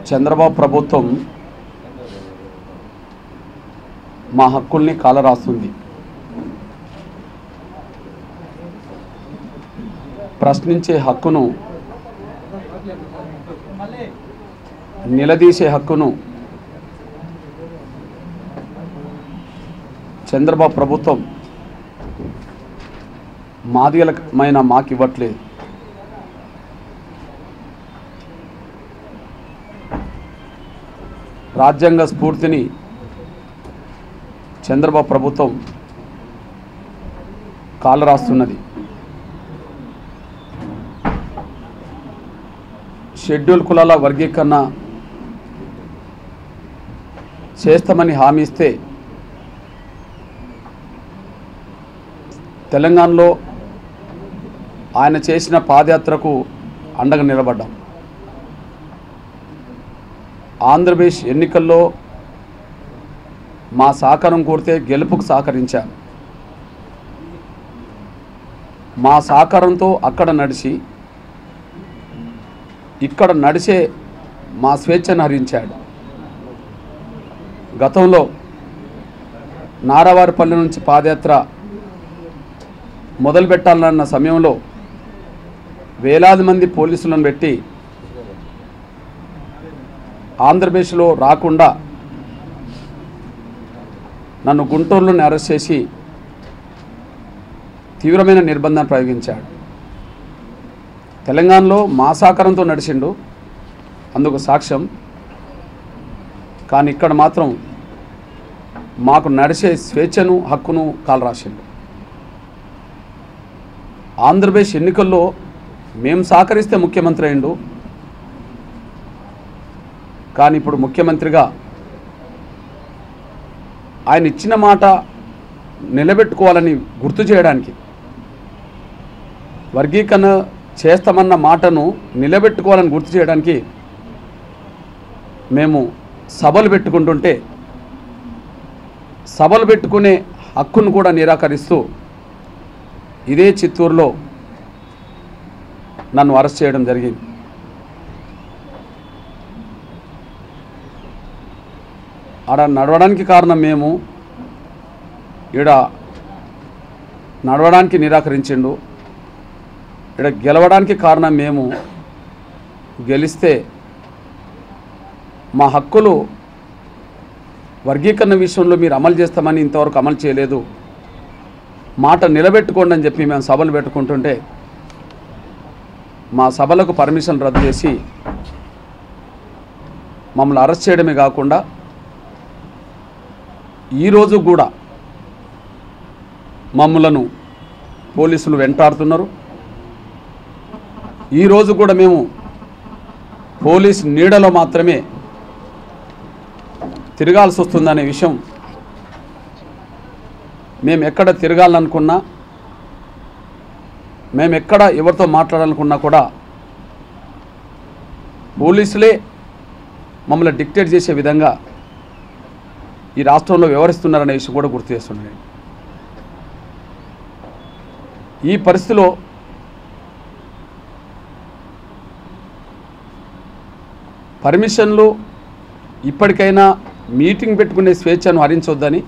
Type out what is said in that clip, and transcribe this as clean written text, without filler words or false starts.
చంద్రబాబు ప్రభుత్వం మా హక్కుల్ని కాలరాస్తుంది. ప్రశ్నించే హక్కును, నిలదీసే హక్కును చంద్రబాబు ప్రభుత్వం మాదిగలమైన మాకు ఇవ్వట్లేదు. రాజ్యాంగ స్ఫూర్తిని చంద్రబాబు ప్రభుత్వం కాలరాస్తున్నది. షెడ్యూల్ కులాల వర్గీకరణ చేస్తామని హామీ ఇస్తే తెలంగాణలో ఆయన చేసిన పాదయాత్రకు అండగా నిలబడ్డాం. ఆంధ్రప్రదేశ్ ఎన్నికల్లో మా సహకారం కోరితే గెలుపుకు సహకరించారు. మా సహకారంతో అక్కడ నడిచి ఇక్కడ నడిచే మా స్వేచ్ఛను హరించాడు. గతంలో నారావారిపల్లి నుంచి పాదయాత్ర మొదలుపెట్టాలన్న సమయంలో వేలాది మంది పోలీసులను పెట్టి ఆంధ్రప్రదేశ్లో రాకుండా నన్ను గుంటూరులోనే అరెస్ట్ చేసి తీవ్రమైన నిర్బంధాన్ని ప్రయోగించాడు. తెలంగాణలో మా సహకారంతో నడిచిండు, అందుకు సాక్ష్యం. కానీ ఇక్కడ మాత్రం మాకు నడిచే స్వేచ్ఛను, హక్కును కాలరాసిండు. ఆంధ్రప్రదేశ్ ఎన్నికల్లో మేము సహకరిస్తే ముఖ్యమంత్రి అయిండు. కానీ ఇప్పుడు ముఖ్యమంత్రిగా ఆయన ఇచ్చిన మాట నిలబెట్టుకోవాలని గుర్తు చేయడానికి, వర్గీకరణ చేస్తామన్న మాటను నిలబెట్టుకోవాలని గుర్తు చేయడానికి మేము సభలు పెట్టుకుంటుంటే సభలు పెట్టుకునే హక్కును కూడా నిరాకరిస్తూ ఇదే చిత్తూరులో నన్ను అరెస్ట్ చేయడం జరిగింది. ఆడ నడవడానికి కారణం మేము, ఈడ నడవడానికి నిరాకరించిండు. ఈడ గెలవడానికి కారణం మేము. గెలిస్తే మా హక్కులు వర్గీకరణ విషయంలో మీరు అమలు చేస్తామని ఇంతవరకు అమలు చేయలేదు, మాట నిలబెట్టుకోండి అని చెప్పి మేము సభలు పెట్టుకుంటుంటే మా సభలకు పర్మిషన్ రద్దు చేసి మమ్మల్ని అరెస్ట్ చేయడమే కాకుండా ఈరోజు కూడా మమ్మలను పోలీసులు వెంటాడుతున్నారు. ఈరోజు కూడా మేము పోలీస్ నీడలో మాత్రమే తిరగాల్సి వస్తుందనే విషయం, మేము ఎక్కడ తిరగాలనుకున్నా, మేము ఎక్కడ ఎవరితో మాట్లాడాలనుకున్నా కూడా పోలీసులే మమ్మల్ని డిక్టేట్ చేసే విధంగా ఈ రాష్ట్రంలో వ్యవహరిస్తున్నారనే విషయం కూడా గుర్తు చేస్తున్నాను. ఈ పరిస్థితిలో పర్మిషన్లు ఇప్పటికైనా మీటింగ్ పెట్టుకునే స్వేచ్ఛను హరించొద్దని